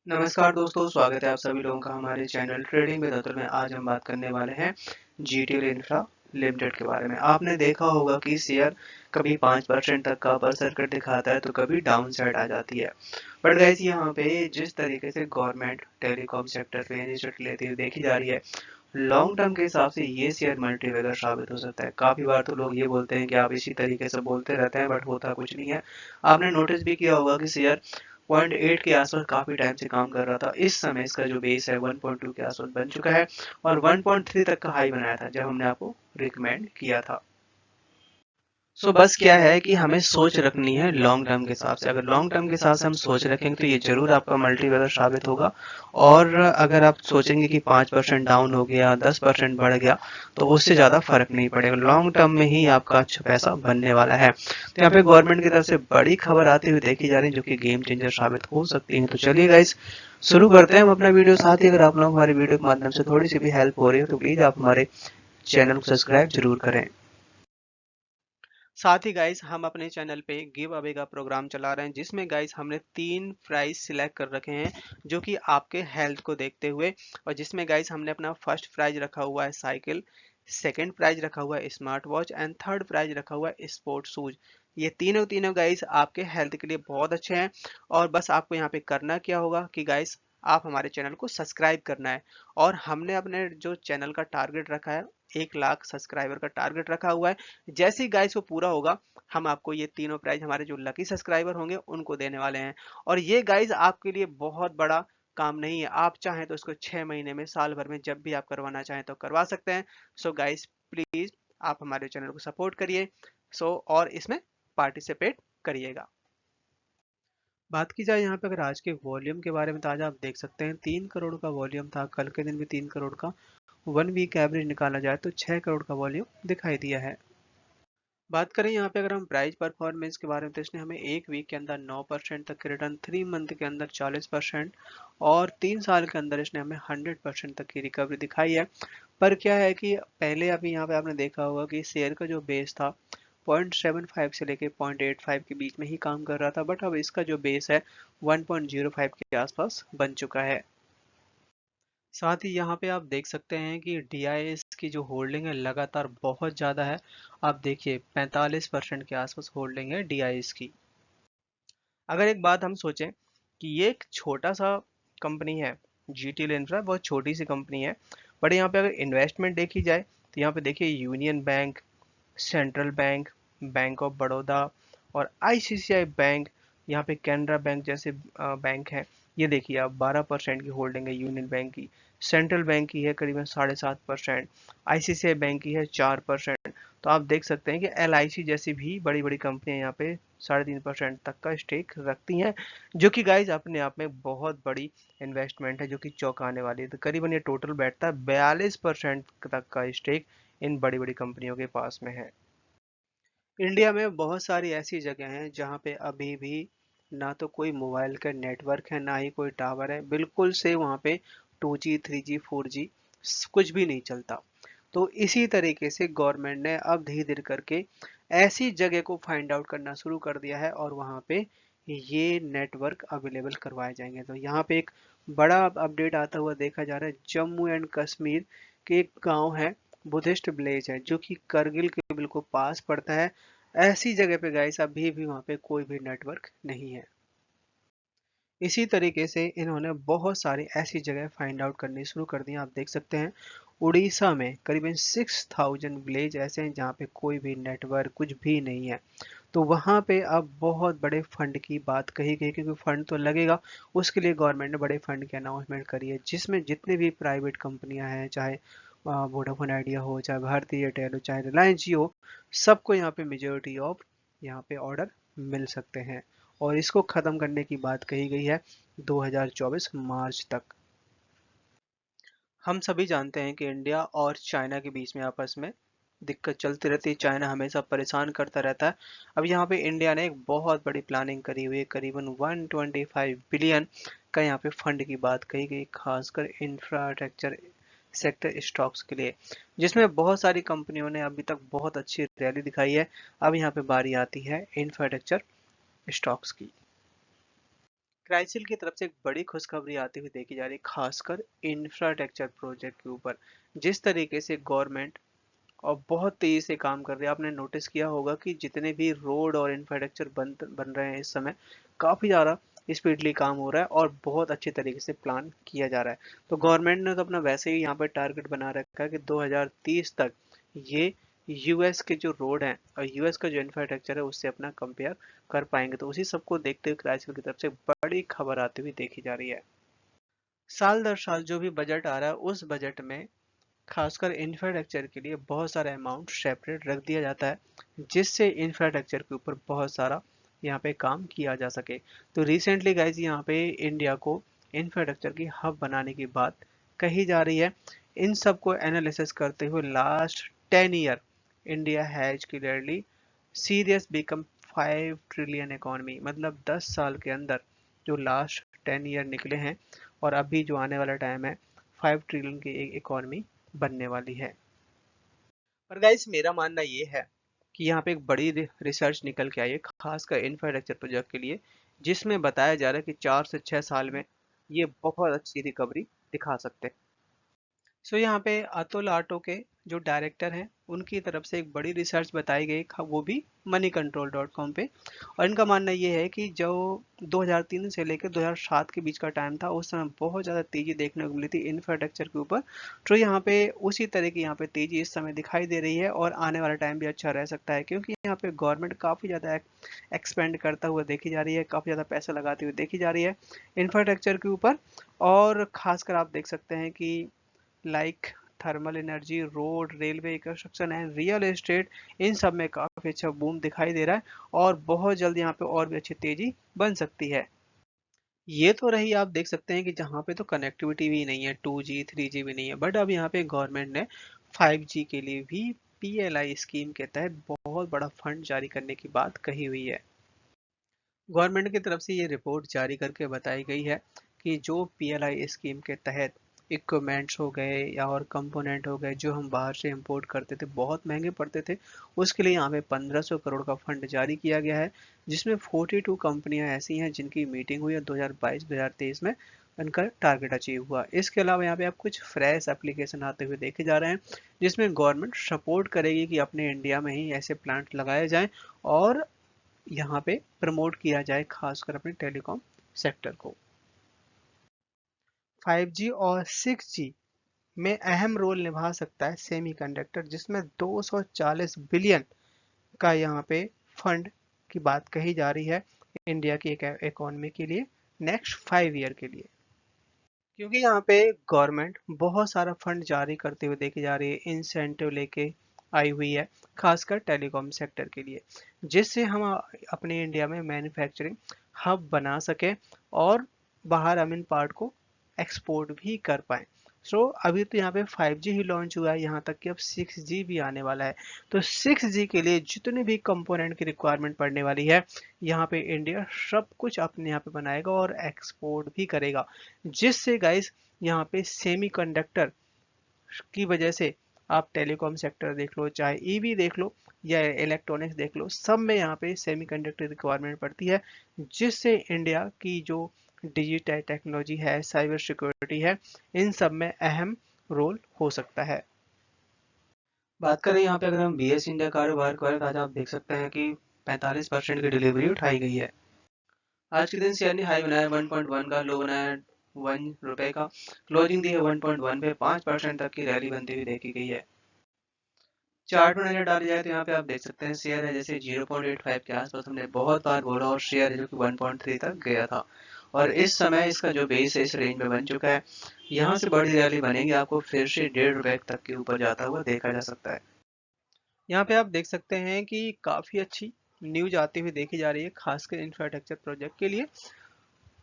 नमस्कार दोस्तों, स्वागत है आप सभी लोगों का हमारे चैनल ट्रेडिंग विद अतुल में। आज हम बात करने वाले हैं जीटीएल इंफ्रा लिमिटेड के बारे में। आपने देखा होगा कि शेयर कभी 5% तक का अपर सर्किट दिखाता है तो कभी डाउन साइड आ जाती है। बट गाइस, यहाँ पे जिस तरीके से गवर्नमेंट टेलीकॉम सेक्टर पे इनिशिएटिव लेती हुई देखी जा रही है, लॉन्ग टर्म के हिसाब से ये शेयर मल्टीबैगर साबित हो सकता है। काफी बार तो लोग ये बोलते हैं कि आप इसी तरीके से बोलते रहते हैं, बट होता कुछ नहीं है। आपने नोटिस भी किया होगा कि शेयर 0.8 के आसपास काफी टाइम से काम कर रहा था। इस समय इसका जो बेस है 1.2 के आसपास बन चुका है और 1.3 तक का हाई बनाया था जब हमने आपको रिकमेंड किया था। बस क्या है कि हमें सोच रखनी है लॉन्ग टर्म के हिसाब से। अगर लॉन्ग टर्म के हिसाब से हम सोच रखेंगे तो ये जरूर आपका मल्टीबैगर साबित होगा। और अगर आप सोचेंगे कि 5% डाउन हो गया, 10% बढ़ गया, तो उससे ज्यादा फर्क नहीं पड़ेगा। लॉन्ग टर्म में ही आपका अच्छा पैसा बनने वाला है। तो यहाँ पे गवर्नमेंट की तरफ से बड़ी खबर आती हुई देखी जा रही है जो कि गेम चेंजर साबित हो सकती है। तो चलिए गाइस, शुरू करते हैं हम अपना वीडियो। साथ ही अगर आप लोग हमारे वीडियो के माध्यम से थोड़ी सी भी हेल्प हो रही है तो प्लीज आप हमारे चैनल को सब्सक्राइब जरूर करें। साथ ही गाइस, हम अपने चैनल पे गिव अवे का प्रोग्राम चला रहे हैं जिसमें गाइस हमने 3 प्राइज सिलेक्ट कर रखे हैं जो कि आपके हेल्थ को देखते हुए। और जिसमें गाइस हमने अपना फर्स्ट प्राइज रखा हुआ है साइकिल, सेकंड प्राइज रखा हुआ है smart watch and third prize रखा हुआ है स्पोर्ट शूज। ये तीनों तीनों गाइस आपके हेल्थ के लिए बहुत अच्छे हैं। और बस आपको यहाँ पे करना क्या होगा कि गाइस, आप हमारे चैनल को सब्सक्राइब करना है। और हमने अपने जो चैनल का टारगेट रखा है, 1 लाख सब्सक्राइबर का टारगेट रखा हुआ है। जैसे ही गाइस वो पूरा होगा, हम आपको ये तीनों प्राइज हमारे जो लकी सब्सक्राइबर होंगे उनको देने वाले हैं। और ये गाइस आपके लिए बहुत बड़ा काम नहीं है। आप चाहें तो इसको 6 महीने में, साल भर में, जब भी आप करवाना चाहें तो करवा सकते हैं। सो गाइस, प्लीज आप हमारे चैनल को सपोर्ट करिए। और इसमें पार्टिसिपेट करिएगा। बात की जाए यहाँ पे अगर आज के वॉल्यूम के बारे में, तो आज आप देख सकते हैं 3 करोड़ का वॉल्यूम था। कल के दिन भी 3 करोड़ का। 1 वीक एवरेज निकाला जाए तो 6 करोड़ का वॉल्यूम दिखाई दिया है। बात करें यहाँ पे अगर हम प्राइस परफॉर्मेंस के बारे में, तो इसने हमें 1 वीक के अंदर 9% तक के रिटर्न, 3 मंथ के अंदर 40% और 3 साल के अंदर इसने हमें 100% तक की रिकवरी दिखाई है। पर क्या है कि पहले अभी यहाँ पे आपने देखा होगा कि शेयर का जो बेस था 0.75 से लेके 0.85 के बीच में ही काम कर रहा था, बट अब इसका जो बेस है 1.05 के आसपास बन चुका है। साथ ही यहाँ पे आप देख सकते हैं कि डीआईएस की जो होल्डिंग है लगातार बहुत ज़्यादा है। आप देखिए 45% के आसपास होल्डिंग है डीआईएस की। अगर एक बात हम सोचें कि ये एक छोटा सा कंपनी है, जीटीएल इंफ्रा बहुत छोटी सी कंपनी है, बट यहाँ पे अगर इन्वेस्टमेंट देखी जाए तो यहाँ पे देखिए union bank, central bank, bank of Baroda और आईसीआईसीआई बैंक, यहाँ पे कैनरा बैंक जैसे बैंक है। ये देखिए आप 12% की होल्डिंग है यूनियन बैंक की। सेंट्रल बैंक की है करीबन 7.5%। आईसीआईसीआई बैंक की है 4%। तो आप देख सकते हैं कि एलआईसी जैसी भी बड़ी बड़ी कंपनियां यहाँ पे 3.5% तक का स्टेक रखती हैं, जो कि गाइज अपने आप में बहुत बड़ी इन्वेस्टमेंट है, जो कि चौंकाने वाली है। तो करीबन ये टोटल बैठता है 42% तक का स्टेक इन बड़ी बड़ी कंपनियों के पास में है। इंडिया में बहुत सारी ऐसी जगह हैं जहाँ पे अभी भी ना तो कोई मोबाइल का नेटवर्क है, ना ही कोई टावर है। बिल्कुल से वहाँ पे 2G 3G 4G कुछ भी नहीं चलता। तो इसी तरीके से गवर्नमेंट ने अब धीरे धीरे करके ऐसी जगह को फाइंड आउट करना शुरू कर दिया है और वहाँ पे ये नेटवर्क अवेलेबल करवाए जाएंगे। तो यहाँ पे एक बड़ा अपडेट आता हुआ देखा जा रहा है। जम्मू एंड कश्मीर के एक गांव है, बुद्धिस्ट विलेज है, जो कि करगिल के बिल्कुल पास पड़ता है। ऐसी जगह पे गाइस अभी भी वहाँ पे कोई भी नेटवर्क नहीं है। इसी तरीके से इन्होंने बहुत सारी ऐसी जगह फाइंड आउट करनी शुरू कर दी। आप देख सकते हैं उड़ीसा में करीबन 6000 विलेज ऐसे हैं जहाँ पे कोई भी नेटवर्क कुछ भी नहीं है। तो वहाँ पे अब बहुत बड़े फंड की बात कही गई, क्योंकि फंड तो लगेगा। उसके लिए गवर्नमेंट ने बड़े फंड की अनाउंसमेंट करी है, जिसमें जितने भी प्राइवेट कंपनियां हैं, चाहे वोडाफोन आइडिया हो, चाहे भारती एयरटेल हो, चाहे रिलायंस जियो, सबको यहाँ पे मेजोरिटी ऑफ यहाँ पे ऑर्डर मिल सकते हैं। और इसको ख़त्म करने की बात कही गई है 2024 मार्च तक। हम सभी जानते हैं कि इंडिया और चाइना के बीच में आपस में दिक्कत चलती रहती है। चाइना हमेशा परेशान करता रहता है। अब यहाँ पे इंडिया ने एक बहुत बड़ी प्लानिंग करी हुई है, करीबन 125 बिलियन का यहाँ पे फंड की बात कही गई, खासकर इंफ्रास्ट्रक्चर सेक्टर स्टॉक्स के लिए, जिसमें बहुत सारी कंपनियों ने अभी तक बहुत अच्छी रैली दिखाई है। अब यहाँ पे बारी आती है इंफ्रास्ट्रक्चर स्टॉक्स की। क्राइसिल की तरफ से एक बड़ी खुशखबरी आती हुई देखी जा रही है, खासकर इंफ्रास्ट्रक्चर प्रोजेक्ट के ऊपर। जिस तरीके से गवर्नमेंट और बहुत तेजी से काम कर रही है, आपने नोटिस किया होगा कि जितने भी रोड और इंफ्रास्ट्रक्चर बन रहे हैं इस समय, काफ़ी ज़्यादा स्पीडली काम हो रहा है और बहुत अच्छे तरीके से प्लान किया जा रहा है। तो गवर्नमेंट ने तो अपना वैसे ही यहाँ पर टारगेट बना रखा है कि 2030 तक ये यूएस के जो रोड हैं और यूएस का जो इंफ्रास्ट्रक्चर है उससे अपना कंपेयर कर पाएंगे। तो उसी सबको देखते हुए क्राइसिल की तरफ से बड़ी खबर आती हुई देखी जा रही है। साल दर साल जो भी बजट आ रहा है उस बजट में खासकर इंफ्रास्ट्रक्चर के लिए बहुत सारा अमाउंट सेपरेट रख दिया जाता है, जिससे इंफ्रास्ट्रक्चर के ऊपर बहुत सारा यहाँ पे काम किया जा सके। तो रिसेंटली गाइज यहाँ पे इंडिया को इंफ्रास्ट्रक्चर की हब बनाने की बात कही जा रही है। इन सब को एनालिसिस करते हुए last 10 year India has clearly serious become 5 trillion economy, मतलब 10 साल के अंदर जो लास्ट 10 ईयर निकले हैं और अभी जो आने वाला टाइम है 5 ट्रिलियन की एक इकोनॉमी बनने वाली है। और गाइस मेरा मानना ये है कि यहाँ पे एक बड़ी रिसर्च निकल के आई है खासकर इंफ्रास्ट्रक्चर प्रोजेक्ट के लिए, जिसमें बताया जा रहा है कि 4 से 6 साल में ये बहुत अच्छी रिकवरी दिखा सकते हैं। सो यहाँ पे अतुल आटो के जो डायरेक्टर हैं उनकी तरफ से एक बड़ी रिसर्च बताई गई, वो भी moneycontrol.com पे। और इनका मानना ये है कि जो 2003 से लेकर 2007 के बीच का टाइम था उस समय बहुत ज़्यादा तेज़ी देखने को मिली थी इंफ्रास्ट्रक्चर के ऊपर। तो यहाँ पे उसी तरह की यहाँ पे तेज़ी इस समय दिखाई दे रही है और आने वाला टाइम भी अच्छा रह सकता है, क्योंकि यहाँ पे गवर्नमेंट काफ़ी ज़्यादा एक्सपेंड करता हुआ देखी जा रही है, काफ़ी ज़्यादा पैसा लगाती हुई देखी जा रही है इंफ्रास्ट्रक्चर के ऊपर। और खासकर आप देख सकते हैं कि like thermal energy, road, railway, construction and real estate, इन सब में काफी अच्छा बूम दिखाई दे रहा है और बहुत जल्द यहाँ पे और भी अच्छी तेजी बन सकती है। ये तो रही, आप देख सकते हैं कि जहाँ पे तो कनेक्टिविटी भी नहीं है, 2G 3G भी नहीं है, बट अब यहाँ पे गवर्नमेंट ने 5G के लिए भी PLI स्कीम के तहत बहुत बड़ा फंड जारी करने की बात कही हुई है। गवर्नमेंट की तरफ से ये रिपोर्ट जारी करके बताई गई है कि जो PLI स्कीम के तहत इक्विपमेंट्स हो गए या और कंपोनेंट हो गए जो हम बाहर से इंपोर्ट करते थे, बहुत महंगे पड़ते थे, उसके लिए यहाँ पे 1500 करोड़ का फंड जारी किया गया है, जिसमें 42 कंपनियां ऐसी हैं जिनकी मीटिंग हुई है 2022-2023 में, उनका टारगेट अचीव हुआ। इसके अलावा यहाँ पे आप कुछ फ्रेश एप्लीकेशन आते हुए देखे जा रहे हैं, जिसमें गवर्नमेंट सपोर्ट करेगी कि अपने इंडिया में ही ऐसे प्लांट लगाए जाएं और यहाँ पे प्रमोट किया जाए खासकर अपने टेलीकॉम सेक्टर को। 5G और 6G में अहम रोल निभा सकता है सेमीकंडक्टर, जिसमें 240 बिलियन का यहाँ पे फंड की बात कही जा रही है इंडिया की एक इकोनॉमी के लिए नेक्स्ट 5 ईयर के लिए। क्योंकि यहाँ पे गवर्नमेंट बहुत सारा फंड जारी करते हुए देखी जा रही है, इंसेंटिव लेके आई हुई है खासकर टेलीकॉम सेक्टर के लिए, जिससे हम अपने इंडिया में मैन्युफैक्चरिंग हब बना सके और बाहर अमीन पार्ट को एक्सपोर्ट भी कर पाए। सो अभी तो यहाँ पे 5G ही लॉन्च हुआ है, यहाँ तक कि अब 6G भी आने वाला है। तो 6G के लिए जितने भी कंपोनेंट की रिक्वायरमेंट पड़ने वाली है, यहाँ पे इंडिया सब कुछ अपने यहाँ पे बनाएगा और एक्सपोर्ट भी करेगा, जिससे गाइस यहाँ पे सेमीकंडक्टर की वजह से आप टेलीकॉम सेक्टर देख लो, चाहे ईवी देख लो या इलेक्ट्रॉनिक्स देख लो, सब में यहाँ पे सेमीकंडक्टर रिक्वायरमेंट पड़ती है, जिससे इंडिया की जो डिजिटल टेक्नोलॉजी है, साइबर सिक्योरिटी है, इन सब में अहम रोल हो सकता है। बात करें यहाँ पे अगर हम BS इंडिया कारोबार को, आज आप देख सकते हैं कि 45% की डिलीवरी उठाई गई है। आज के दिन शेयर ने हाई बनाया 1.1 का, लो बनाया ₹1 का, क्लोजिंग दी है 1.1 पे, 5% तक की रैली बनती हुई देखी गई है। चार्ट में नजर डाली जाए तो यहाँ पे आप देख सकते हैं शेयर है जैसे 0.85 के आसपास, हमने बहुत बार बोला, और शेयर है जो कि 1.3 तक गया था और इस समय इसका जो बेस है इस रेंज में बन चुका है। यहाँ से बड़ी रैली बनेगी, आपको फिर से ₹1.5 तक के ऊपर जाता हुआ देखा जा सकता है। यहाँ पे आप देख सकते हैं कि काफी अच्छी न्यूज आती हुई देखी जा रही है खासकर इंफ्रास्ट्रक्चर प्रोजेक्ट के लिए।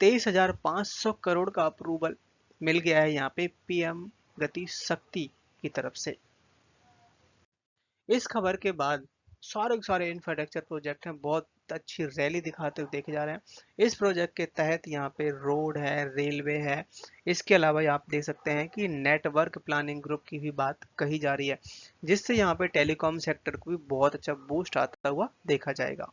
23,500 करोड़ का अप्रूवल मिल गया है यहाँ पे PM गति शक्ति की तरफ से। इस खबर के बाद सारे सारे इंफ्रास्ट्रक्चर प्रोजेक्ट हैं बहुत अच्छी रैली दिखाते हुए देखे जा रहे हैं। इस प्रोजेक्ट के तहत यहाँ पे रोड है, रेलवे है, इसके अलावा आप देख सकते हैं कि नेटवर्क प्लानिंग ग्रुप की भी बात कही जा रही है, जिससे यहाँ पे टेलीकॉम सेक्टर को भी बहुत अच्छा बूस्ट आता हुआ देखा जाएगा।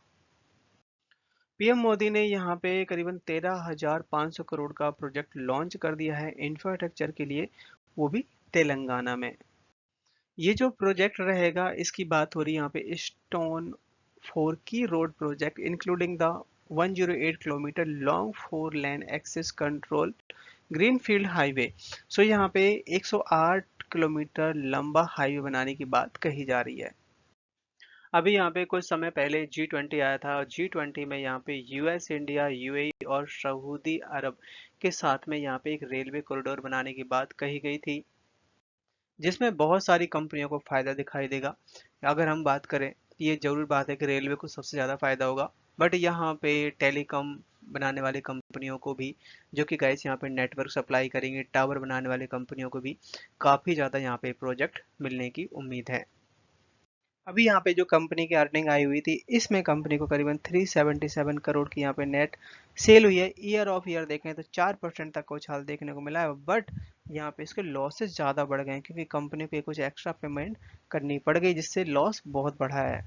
पीएम मोदी ने यहाँ पे करीबन 13,500 करोड़ का प्रोजेक्ट लॉन्च कर दिया है इंफ्रास्ट्रक्चर के लिए, वो भी तेलंगाना में। ये जो प्रोजेक्ट रहेगा इसकी बात हो रही है यहाँ पे स्टोन 4 की road project including the 108 kilometre long 4 lane access control greenfield highway. So यहाँ पे 108 किलोमीटर लंबा हाईवे बनाने की बात कही जा रही है। अभी यहाँ पे कुछ समय पहले G20 आया था और G20 में यहाँ पे यूएस, इंडिया, यूएई और सऊदी अरब के साथ में यहाँ पे एक रेलवे कॉरिडोर बनाने की बात कही गई थी, जिसमें बहुत सारी कंपनियों को फायदा दिखाई देगा। अगर हम बात करें, ये जरूर बात है कि रेलवे को सबसे ज़्यादा फायदा होगा, बट यहाँ पे टेलीकॉम बनाने वाली कंपनियों को भी, जो कि गाइस यहाँ पे नेटवर्क सप्लाई करेंगे, टावर बनाने वाली कंपनियों को भी काफ़ी ज़्यादा यहाँ पे प्रोजेक्ट मिलने की उम्मीद है। अभी यहाँ पे जो कंपनी की अर्निंग आई हुई थी, इसमें कंपनी को करीबन 377 करोड़ की यहाँ पे नेट सेल हुई है। ईयर ऑफ ईयर देखें तो 4% तक का उछाल देखने को मिला है, बट यहाँ पे इसके लॉसेस ज़्यादा बढ़ गए हैं क्योंकि कंपनी को कुछ एक्स्ट्रा पेमेंट करनी पड़ गई, जिससे लॉस बहुत बढ़ा है।